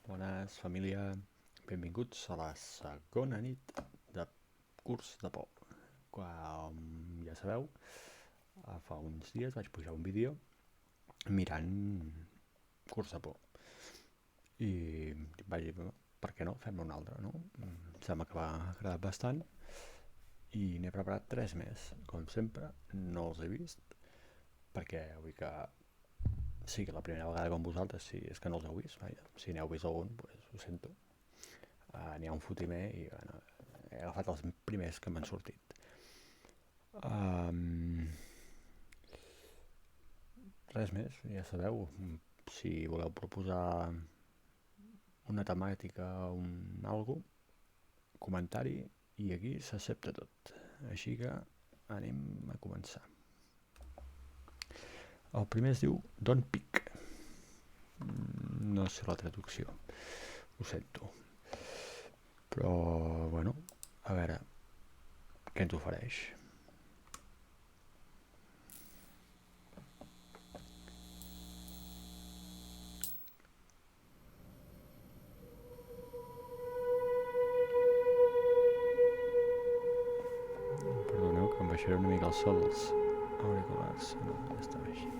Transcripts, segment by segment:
Bones, família. Benvinguts a la segona nit de curs de por. Com ja sabeu, fa uns dies vaig pujar un vídeo mirant curs de por. I vaig dir, per què no? Fem-ne un altre, no? Sembla que va agradar bastant i n'he preparat 3 més. Com sempre, no els he vist perquè vull que sigui la primera vegada com vosaltres, si és que no els heu vist, vaja. Si n'heu vist algun, pues, ho sento. N'hi ha un fotimer i bueno, he agafat els primers que m'han sortit. Res més, ja sabeu, si voleu proposar una temàtica o algo, comentari, i aquí s'accepta tot. Així que anem a començar. El primer es diu Don't Pick. No sé la traducció, ho sento. Però, bueno, a veure, què ens ofereix? Perdoneu que em baixaré una mica el so dels auriculars. No, ja està bé així.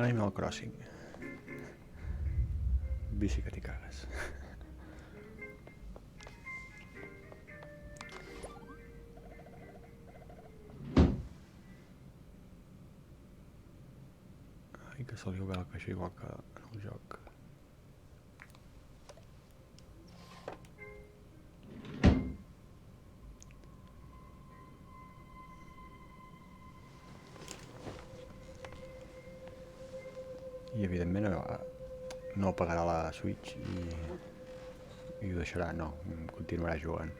Animal Crossing. Bici que t'hi cagues. Ai, que se li veu que això igual que en el joc. I evidentment no apagarà la Switch i ho deixarà, no, continuarà jugant.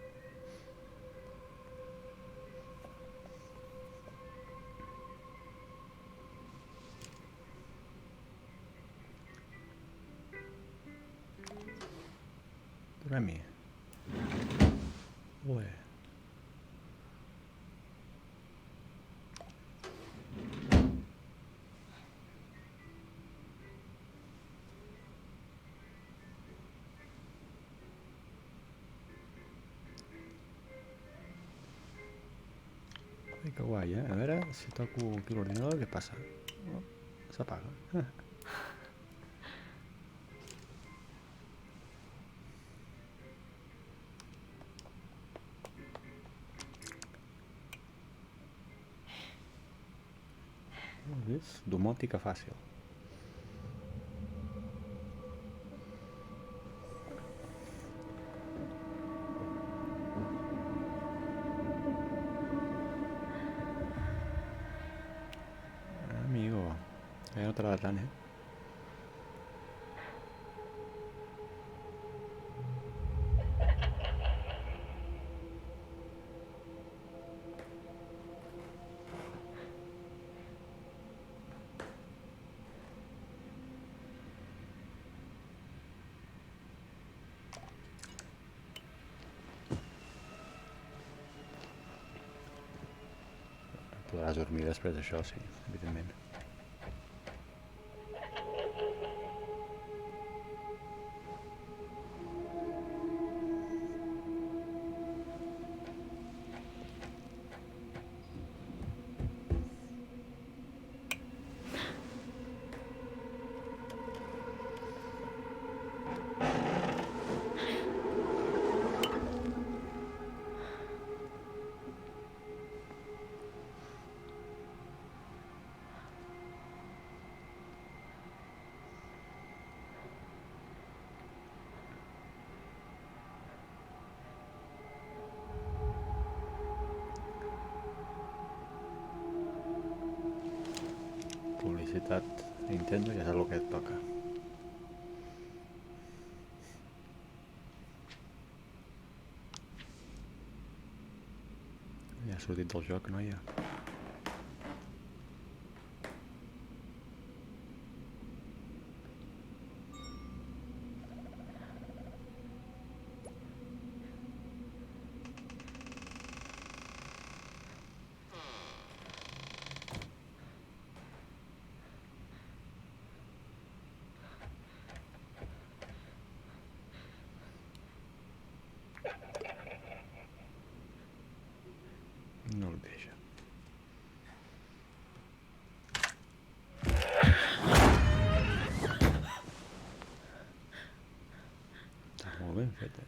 Tornem-hi. Ué. Ai, que guai, eh? A veure si toco aquí l'ordinador, què passa? Oh, s'apaga. És domòtica fàcil. Amigo, no t'agrada tant, eh? Podràs dormir després d'això, sí, evidentment. Publicitat Nintendo, ja saps el que et toca. Ja ha sortit del joc, noia. No el deixa. Està molt ben fet,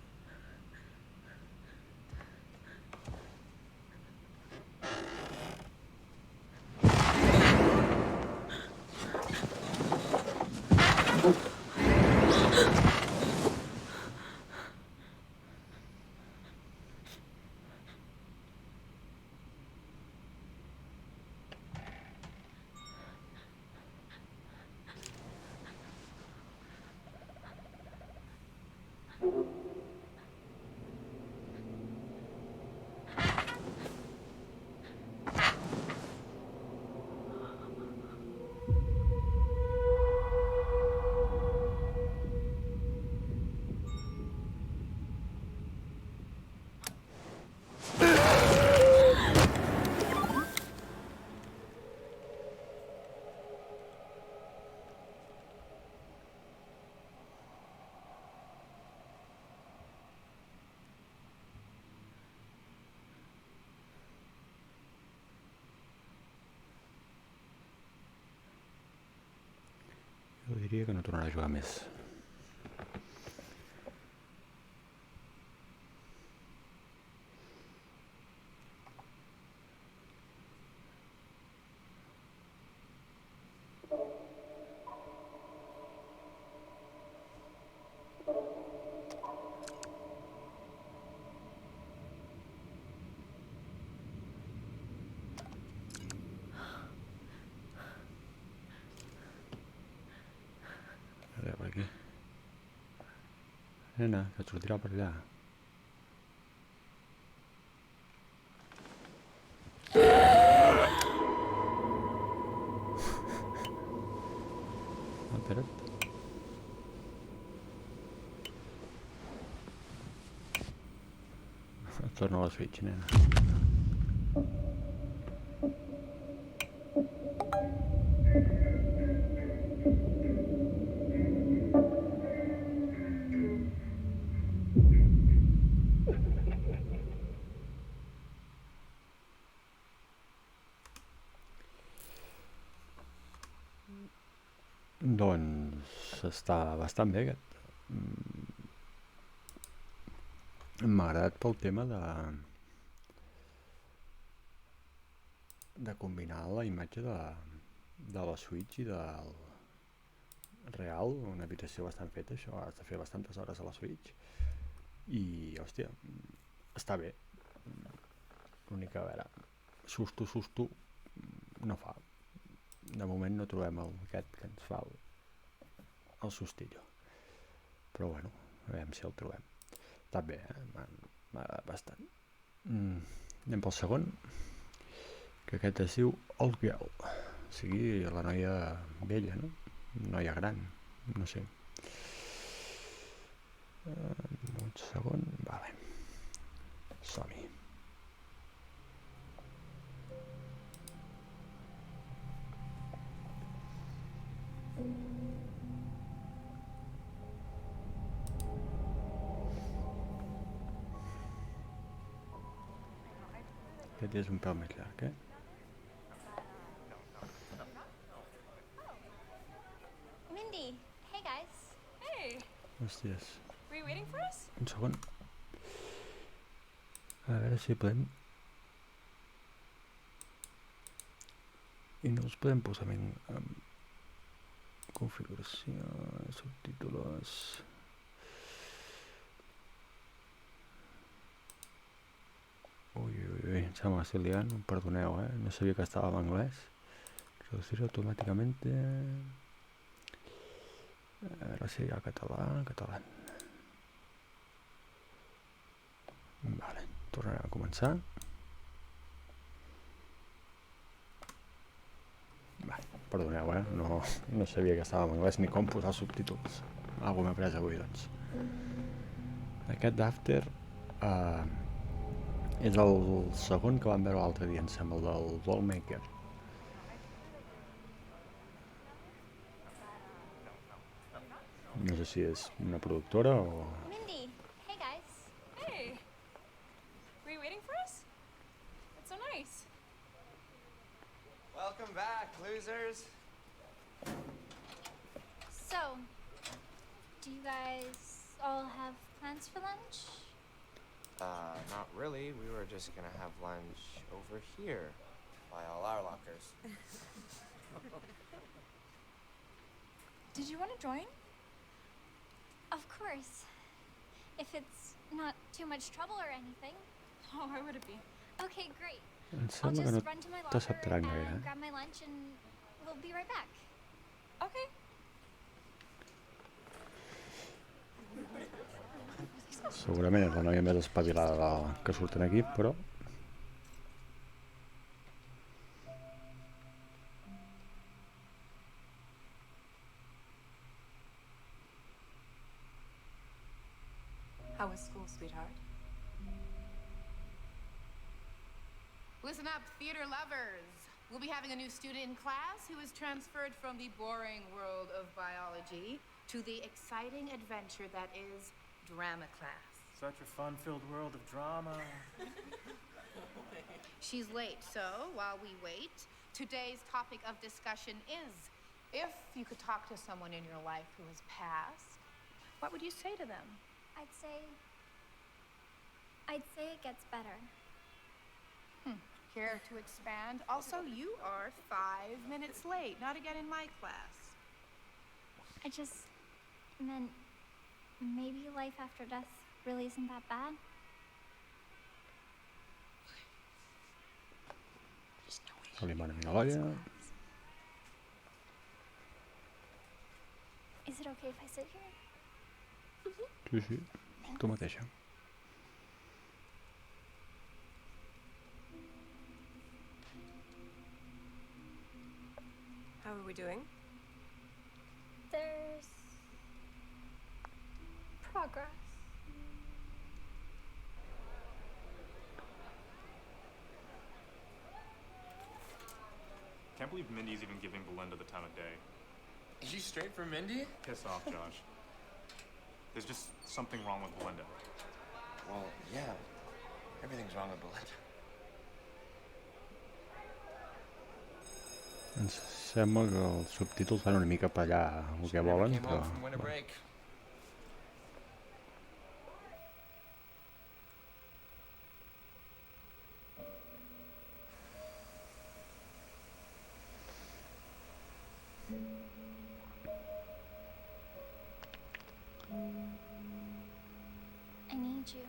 Jo diria que no tornarà a jugar més. A veure, per aquí. Nena, que et sortirà per allà. Espera't. Torna a la Switch, nena. Doncs està bastant bé aquest. M'ha agradat pel tema de combinar la imatge de la Switch i del real, una habitació bastant feta, això has de fer bastantes hores a la Switch i, hòstia, està bé. L'únic, a veure, susto no fa. De moment no trobem aquest que ens fa el sustillo, però bueno, a veure si el trobem. Està bé, m'ha agradat bastant. Anem pel segon, que aquest es diu Old Girl, o sigui la noia vella, no? Noia gran, no sé. Un segon, vale. Som-hi. Aquest és un pèl més llarg, Mindy, hey guys. Hey, Hòsties, were you waiting for us? un segon. A veure si podem... I no els podem posar en configuració, subtítulos... Ui, em sembla que estic liant, perdoneu, no sabia que estava en anglès. Reducir automáticamente... Ara sí, ja català. Vale, tornarem a començar. Vale, perdoneu, no sabia que estava en anglès ni com posar subtítols. Algú m'ha pres avui, doncs. Aquest d'After és el segon que vam veure l'altre dia, em sembla, el del Dollmaker. No sé si és una productora o... Mindy, hey guys. Hey, were you waiting for us? It's so nice. Welcome back, losers. So, do you guys all have plans for lunch? Not really. We were just gonna have lunch over here by all our lockers. Did you want to join? Of course. If it's not too much trouble or anything. Oh, why would it be? Okay, great. Em I'll sembla que just no run to my locker t'acceptaran gaire, and eh? grab my lunch and we'll be right back. Okay. Segurament és la noia més espavilada que surten aquí, però... How was school, sweetheart? Listen up, theater lovers. We'll be having a new student in class who is transferred from the boring world of biology to the exciting adventure that is drama class. Such a fun-filled world of drama. She's late, so while we wait, today's topic of discussion is, if you could talk to someone in your life who has passed, what would you say to them? I'd say it gets better. Care to expand? Also, you are 5 minutes late. Not again in my class. I just meant maybe life after death really isn't that bad. Se li mana una l'olla... Is it okay if I sit here? Sí, sí, tu mateixa. How are we doing? There's progress. Can't believe Mindy's even giving Belinda the time of day. Is you straight from Mindy? Piss off, Josh. There's just something wrong with Belinda. Well, yeah. Everything's wrong with Belinda. Ens sembla que els subtítols van una mica per allà el que volen, Came però... home from winter bueno. break. I need you.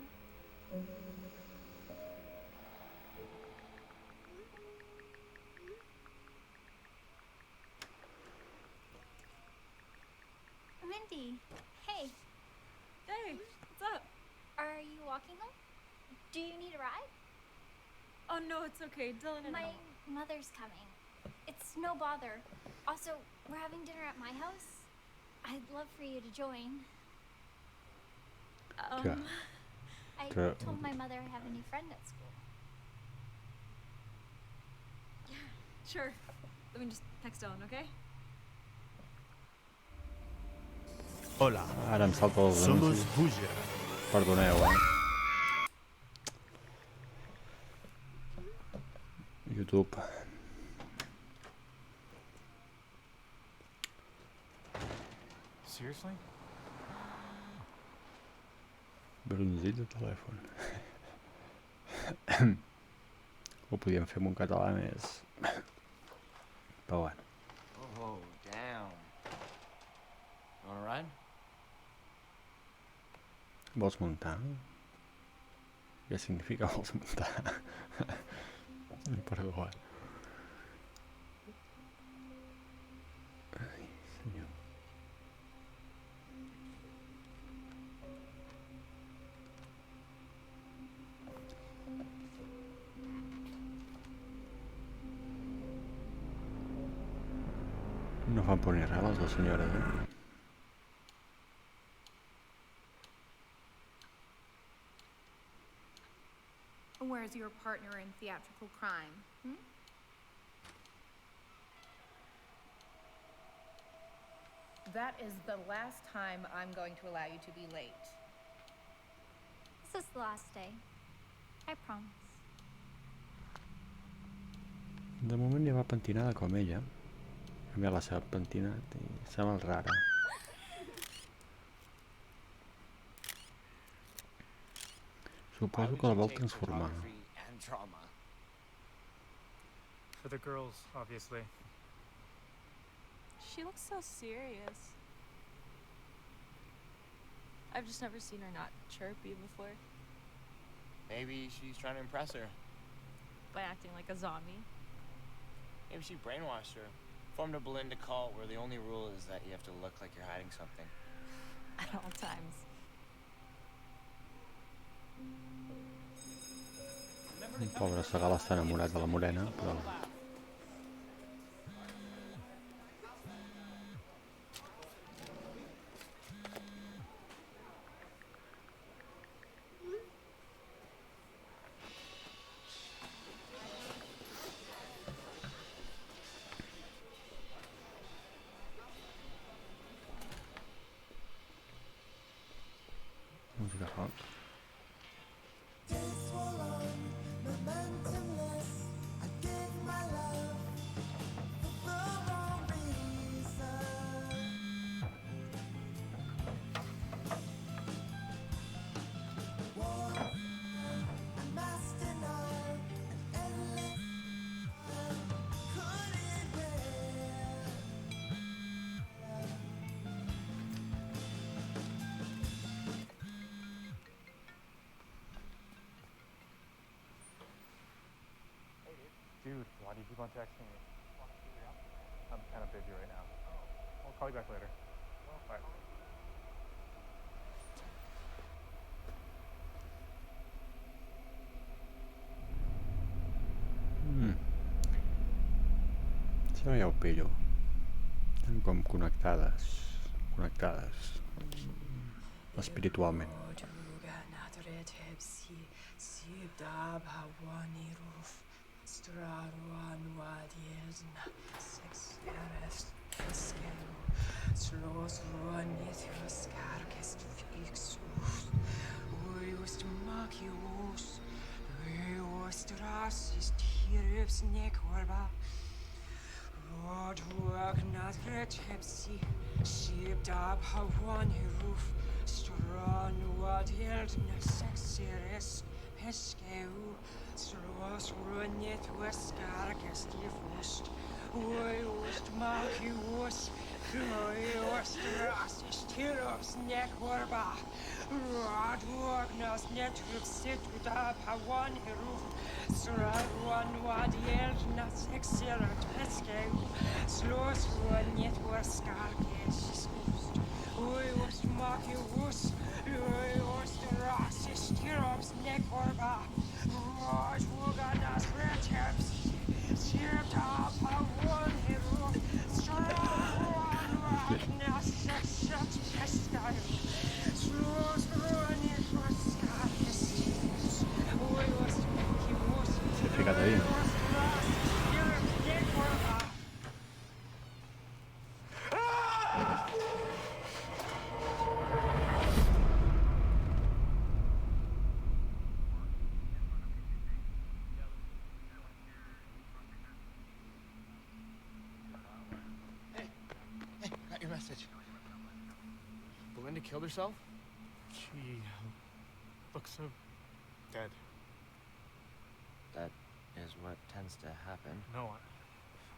Mindy, hey, Hey, what's up? are you walking home? Do you need a ride? Oh, no, it's okay. Dylan and My mother's coming. It's no bother. Also, we're having dinner at my house. I'd love for you to join. Ja. I Okay. told my mother I have a new friend at school. Sure. Let me just text Dylan, okay? Hola, Ara em salta els somos anuncis. Buja. Perdoneu, YouTube. Seriously? Bronzit de telèfon. Ho podíem fer amb un català més... Però bueno. Oh, damn. All right? Vols muntar? Què significa vols muntar? Perdó. Ai, senyor. No fan por ni res les senyores, eh? Where's your partner in theatrical crime? That is the last time I'm going to allow you to be late. This is the last day. I promise. De moment ja va pentinada com ella. Ha canviat la seva pentinat i sembla rara. Suposo que la vol transformar. And drama. For the girls, obviously. She looks so serious. I've just never seen her not chirpy before. Maybe she's trying to impress her. By acting like a zombie. Maybe she brainwashed her. Formed a Belinda cult where the only rule is that you have to look like you're hiding something. At all times. Pobre Segal està enamorat de la morena, però... Música rock. Dude, why do you keep on texting me? I'm kind of busy right now. I'll call you back later. Bye. Això ja ho pillo. Estan com connectades espiritualment. S'ha ficat a dins. Got your message. Belinda killed herself? She looks so dead. That is what tends to happen. No,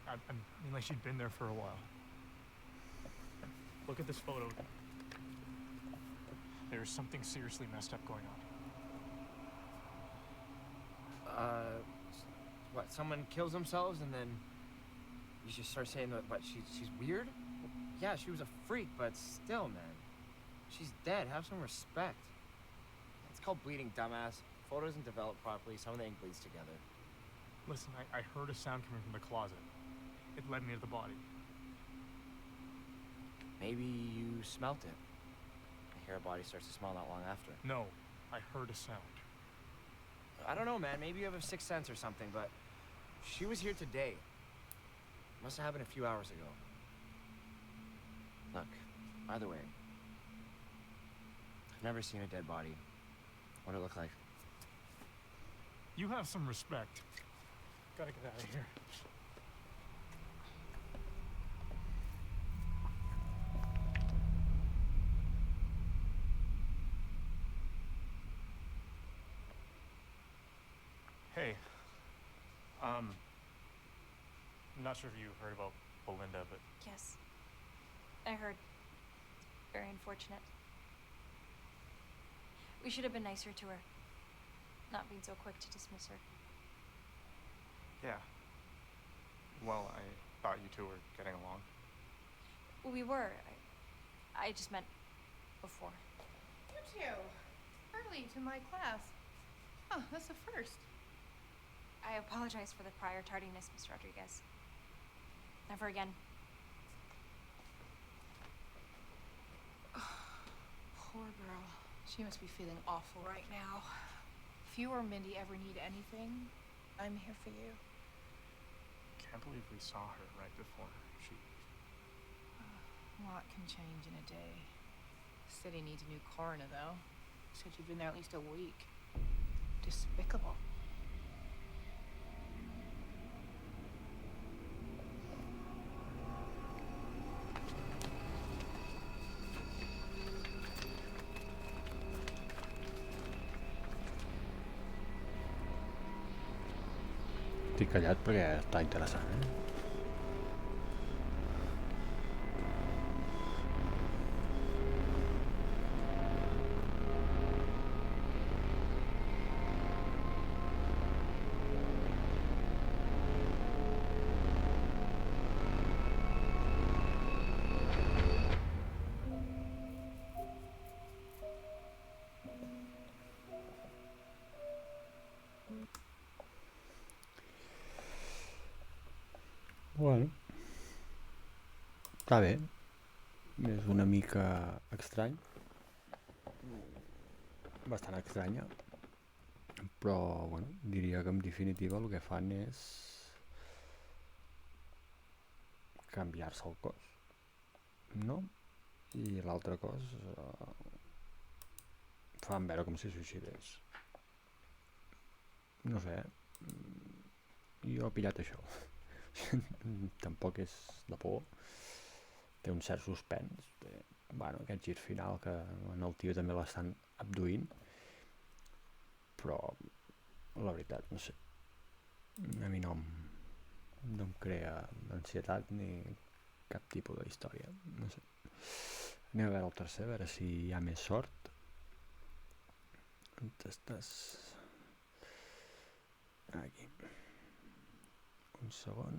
I mean like she'd been there for a while. Look at this photo. There's something seriously messed up going on. What, someone kills themselves and then you just start saying that, what, she's weird? Yeah, she was a freak, but still, man. She's dead. Have some respect. It's called bleeding, dumbass. Photo isn't developed properly. Some of the ink bleeds together. Listen, I heard a sound coming from the closet. It led me to the body. Maybe you smelt it. I hear a body starts to smell not long after. No, I heard a sound. I don't know, man. Maybe you have a sixth sense or something, but she was here today. Must have happened a few hours ago. Look, either way, I've never seen a dead body. What'd it look like? You have some respect. Gotta get out of here. Hey. I'm not sure if you heard about Belinda, but Yes. I heard. Very unfortunate. We should have been nicer to her. Not being so quick to dismiss her. yeah. Well, I thought you two were getting along. We were. I just meant before. You two. Early to my class. Oh, that's the first. I apologize for the prior tardiness, Miss Rodriguez. Never again. Poor girl. She must be feeling awful right now. If you or Mindy ever need anything, I'm here for you. Can't believe we saw her right before she... A lot can change in a day. City needs a new coroner, though. Said you've been there at least a week. Despicable. Estic callat perquè està interessant, eh? Bueno, està bé. És una mica estrany. Bastant estranya. Però, bueno, diria que en definitiva el que fan és canviar-se el cos, no? I l'altre cos fan veure com si suïcidés. No sé, jo he pillat això. Tampoc és de por, té un cert suspens, té, bueno, aquest gir final que en el tio també l'estan abduint, però la veritat, no sé, a mi no em crea ansietat ni cap tipus d'història, no sé. Anem a veure el tercer, a veure si hi ha més sort. On estàs? Aquí. Un segon,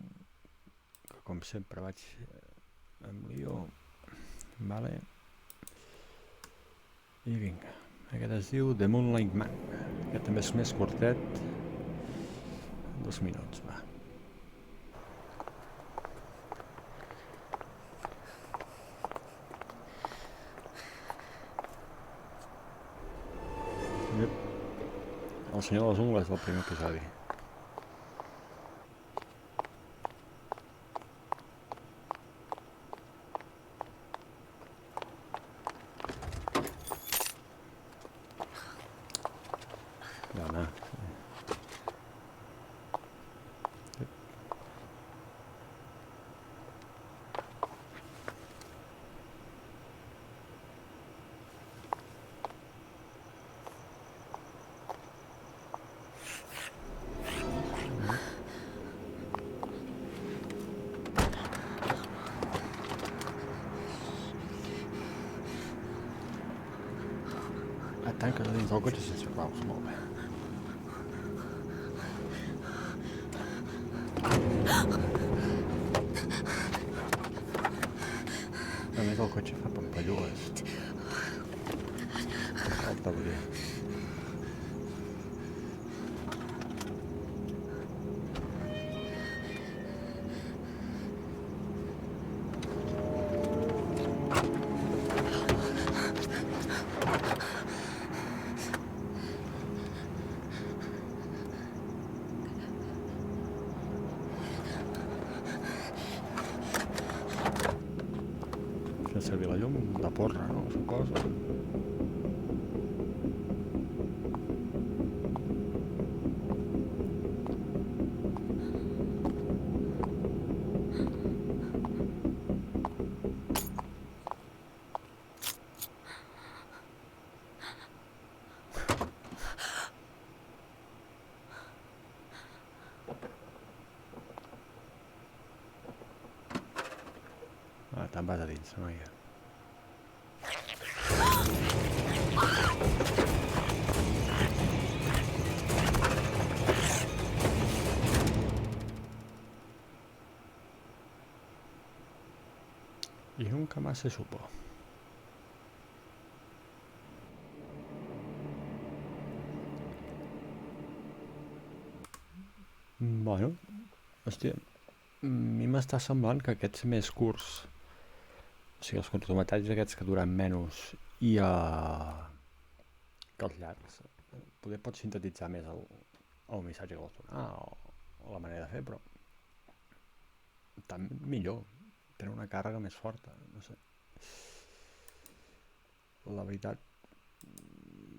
que com sempre vaig amb lío, vale. I vinga, aquest es diu The Moonlight Man, que també és més curtet, 2 minuts, va. El senyor de les ungles del primer episodi. Dona. Tanca dins del cotxe sense claus, molt bé. A més el cotxe fa pampallugues. Faltaria. Fent servir la llum, la porra, no? Suposo. te'n vas a dins, noia. Y nunca más se supo. Bueno, hòstia, a mi m'està semblant que aquests més curts, o sigui, els curtmetratges aquests que duren menys i que els llargs, poder pot sintetitzar més el missatge que vols donar o la manera de fer, però també millor, tenen una càrrega més forta, no sé. La veritat,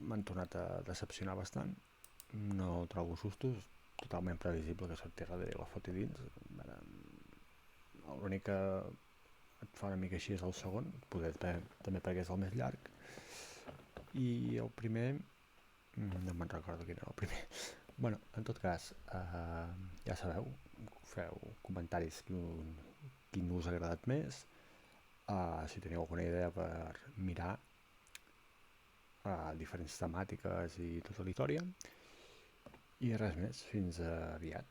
m'han tornat a decepcionar bastant, no trobo sustos, totalment previsible que sortir darrere i la foti dins. L'únic que et fa una mica així és el segon, poder també perquè és el més llarg, i el primer no me'n recordo quin era el primer. Bueno, en tot cas, ja sabeu, feu comentaris quin us ha agradat més, si teniu alguna idea per mirar diferents temàtiques i tota la història, i res més, fins aviat.